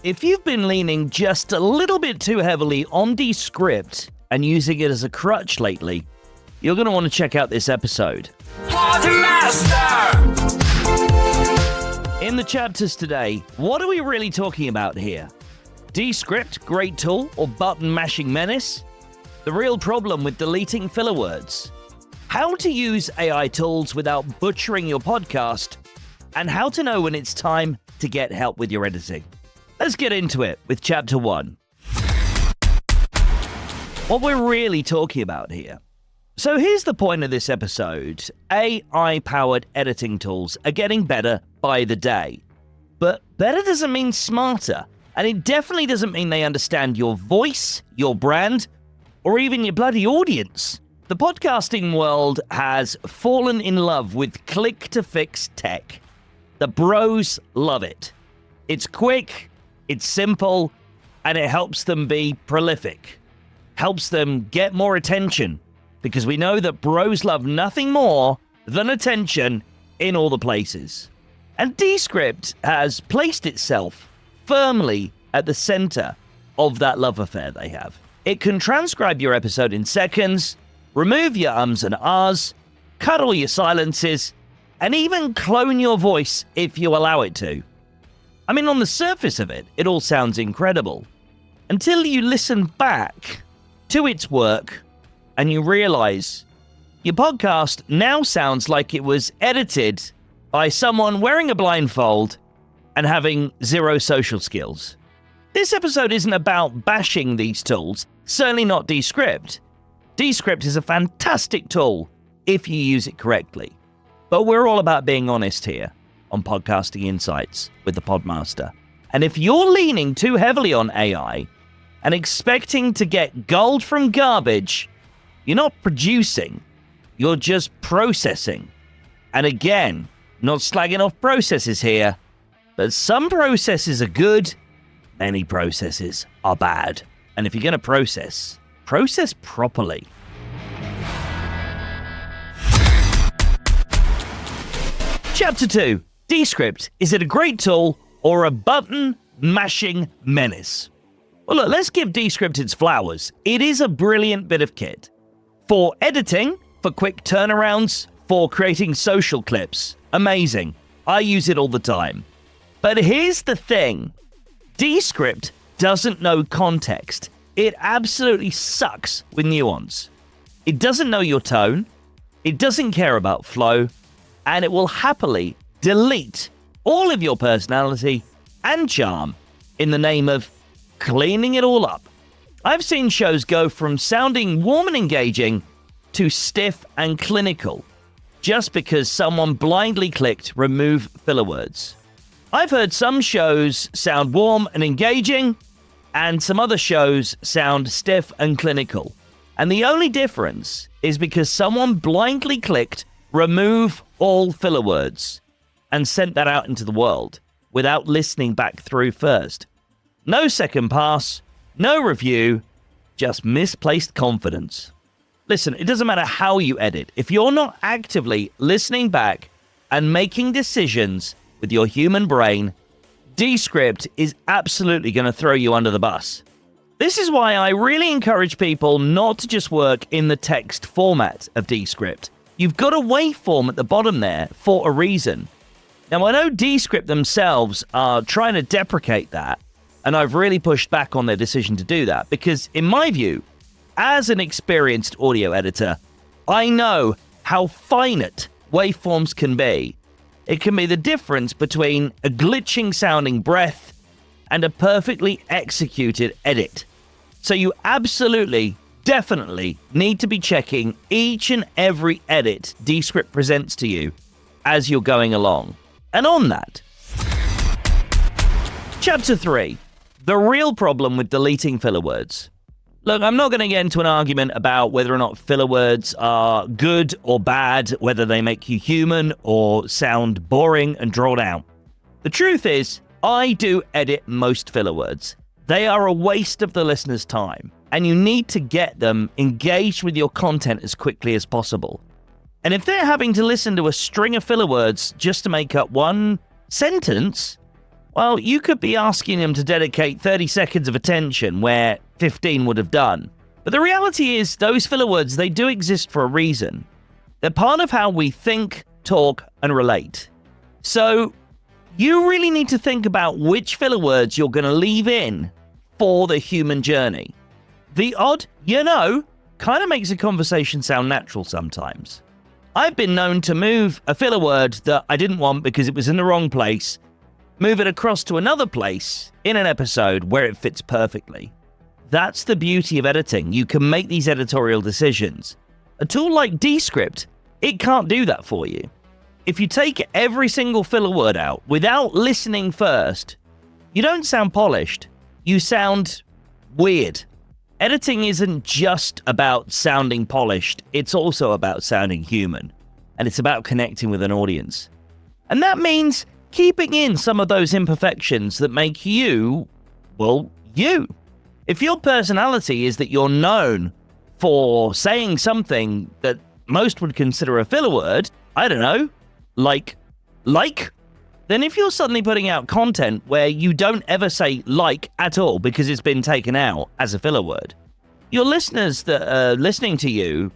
If you've been leaning just a little bit too heavily on Descript and using it as a crutch lately, you're going to want to check out this episode. In the chapters today, what are we really talking about here? Descript, great tool, or button-mashing menace? The real problem with deleting filler words? How to use AI tools without butchering your podcast? And how to know when it's time to get help with your editing? Let's get into it with Chapter 1. What we're really talking about here. So here's the point of this episode. AI-powered editing tools are getting better by the day. But better doesn't mean smarter. And it definitely doesn't mean they understand your voice, your brand, or even your bloody audience. The podcasting world has fallen in love with click-to-fix tech. The bros love it. It's quick, it's simple, and it helps them be prolific. Helps them get more attention, because we know that bros love nothing more than attention in all the places. And Descript has placed itself firmly at the center of that love affair they have. It can transcribe your episode in seconds, remove your ums and ahs, cut all your silences, and even clone your voice if you allow it to. I mean, on the surface of it, it all sounds incredible. Until you listen back to its work and you realize your podcast now sounds like it was edited by someone wearing a blindfold and having zero social skills. This episode isn't about bashing these tools, certainly not Descript. Descript is a fantastic tool if you use it correctly. But we're all about being honest here on Podcasting Insights with the Podmaster. And if you're leaning too heavily on AI and expecting to get gold from garbage, you're not producing, you're just processing. And again, not slagging off processes here, but some processes are good, many processes are bad. And if you're going to process properly. Chapter 2. Descript. Is it a great tool or a button-mashing menace? Well, look, let's give Descript its flowers. It is a brilliant bit of kit. For editing, for quick turnarounds, for creating social clips. Amazing. I use it all the time. But here's the thing. Descript doesn't know context. It absolutely sucks with nuance. It doesn't know your tone. It doesn't care about flow. And it will happily delete all of your personality and charm in the name of cleaning it all up. I've seen shows go from sounding warm and engaging to stiff and clinical just because someone blindly clicked remove filler words. I've heard some shows sound warm and engaging and some other shows sound stiff and clinical. And the only difference is because someone blindly clicked remove all filler words and sent that out into the world without listening back through first. No second pass, no review, just misplaced confidence. Listen, it doesn't matter how you edit. If you're not actively listening back and making decisions with your human brain, Descript is absolutely going to throw you under the bus. This is why I really encourage people not to just work in the text format of Descript. You've got a waveform at the bottom there for a reason. Now, I know Descript themselves are trying to deprecate that, and I've really pushed back on their decision to do that, because in my view, as an experienced audio editor, I know how finite waveforms can be. It can be the difference between a glitching sounding breath and a perfectly executed edit. So you absolutely, definitely need to be checking each and every edit Descript presents to you as you're going along. And on that, Chapter 3. The real problem with deleting filler words. Look, I'm not going to get into an argument about whether or not filler words are good or bad, whether they make you human or sound boring and drawn out. The truth is, I do edit most filler words. They are a waste of the listener's time, and you need to get them engaged with your content as quickly as possible. And if they're having to listen to a string of filler words just to make up one sentence, Well, you could be asking them to dedicate 30 seconds of attention where 15 would have done. But the reality is, those filler words, they do exist for a reason. They're part of how we think, talk, and relate. So, you really need to think about which filler words you're going to leave in for the human journey. The odd, kind of makes a conversation sound natural sometimes. I've been known to move a filler word that I didn't want because it was in the wrong place, move it across to another place in an episode where it fits perfectly. That's the beauty of editing. You can make these editorial decisions. A tool like Descript, it can't do that for you. If you take every single filler word out without listening first, you don't sound polished. You sound weird. Editing isn't just about sounding polished. It's also about sounding human. And it's about connecting with an audience. And that means keeping in some of those imperfections that make you, you. If your personality is that you're known for saying something that most would consider a filler word, I don't know, like, then if you're suddenly putting out content where you don't ever say like at all because it's been taken out as a filler word, your listeners that are listening to you,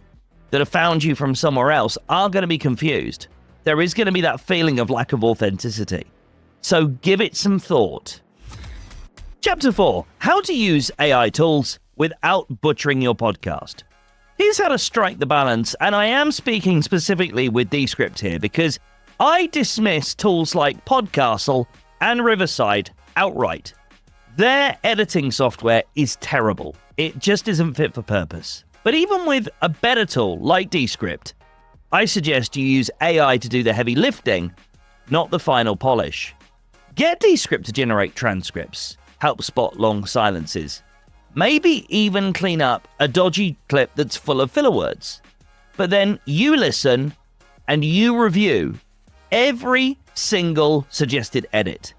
that have found you from somewhere else, are going to be confused. There is going to be that feeling of lack of authenticity. So give it some thought. Chapter 4. How to use AI tools without butchering your podcast. Here's how to strike the balance, and I am speaking specifically with Descript here because I dismiss tools like Podcastle and Riverside outright. Their editing software is terrible. It just isn't fit for purpose. But even with a better tool like Descript, I suggest you use AI to do the heavy lifting, not the final polish. Get Descript to generate transcripts, help spot long silences, maybe even clean up a dodgy clip that's full of filler words. But then you listen and you review every single suggested edit,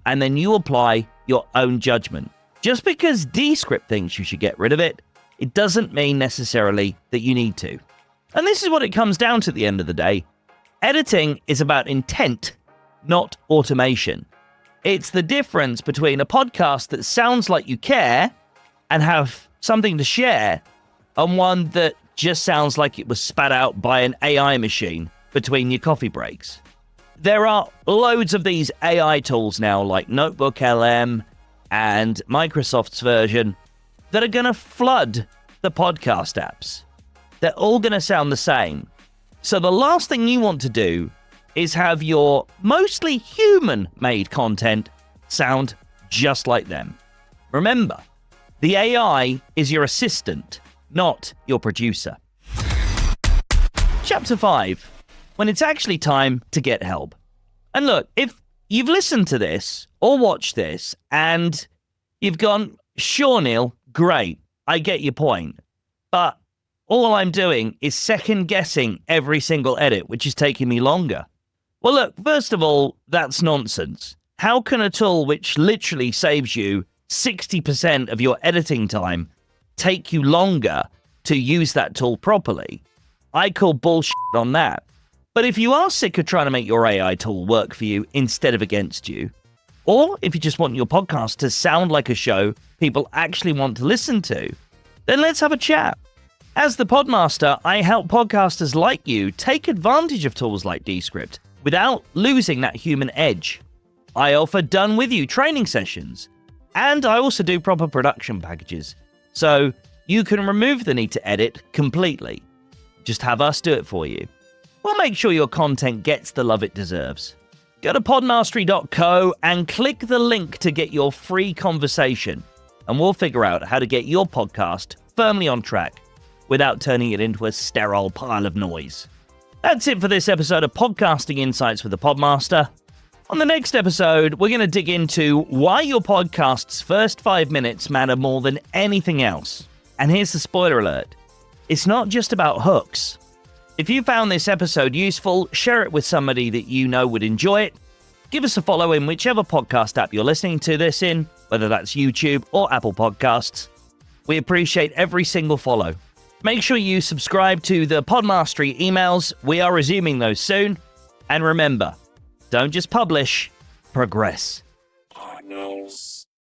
and then you apply your own judgment. Just because Descript thinks you should get rid of it, it doesn't mean necessarily that you need to. And this is what it comes down to at the end of the day. Editing is about intent, not automation. It's the difference between a podcast that sounds like you care and have something to share, and one that just sounds like it was spat out by an AI machine between your coffee breaks. There are loads of these AI tools now, like Notebook LM and Microsoft's version, that are going to flood the podcast apps. They're all going to sound the same. So the last thing you want to do is have your mostly human-made content sound just like them. Remember, the AI is your assistant, not your producer. Chapter 5. When it's actually time to get help. And look, if you've listened to this or watched this and you've gone, sure, Neil, great, I get your point. But all I'm doing is second guessing every single edit, which is taking me longer. Well, look, first of all, that's nonsense. How can a tool which literally saves you 60% of your editing time take you longer to use that tool properly? I call bullshit on that. But if you are sick of trying to make your AI tool work for you instead of against you, or if you just want your podcast to sound like a show people actually want to listen to, then let's have a chat. As the Podmaster, I help podcasters like you take advantage of tools like Descript without losing that human edge. I offer done-with-you training sessions, and I also do proper production packages, so you can remove the need to edit completely. Just have us do it for you. We'll make sure your content gets the love it deserves. Go to podmastery.co and click the link to get your free conversation, and we'll figure out how to get your podcast firmly on track without turning it into a sterile pile of noise. That's it for this episode of Podcasting Insights with the Podmaster. On the next episode, we're going to dig into why your podcast's first 5 minutes matter more than anything else. And here's the spoiler alert. It's not just about hooks. If you found this episode useful, share it with somebody that you know would enjoy it. Give us a follow in whichever podcast app you're listening to this in, whether that's YouTube or Apple Podcasts. We appreciate every single follow. Make sure you subscribe to the Podmastery emails. We are resuming those soon. And remember, don't just publish, progress. knows.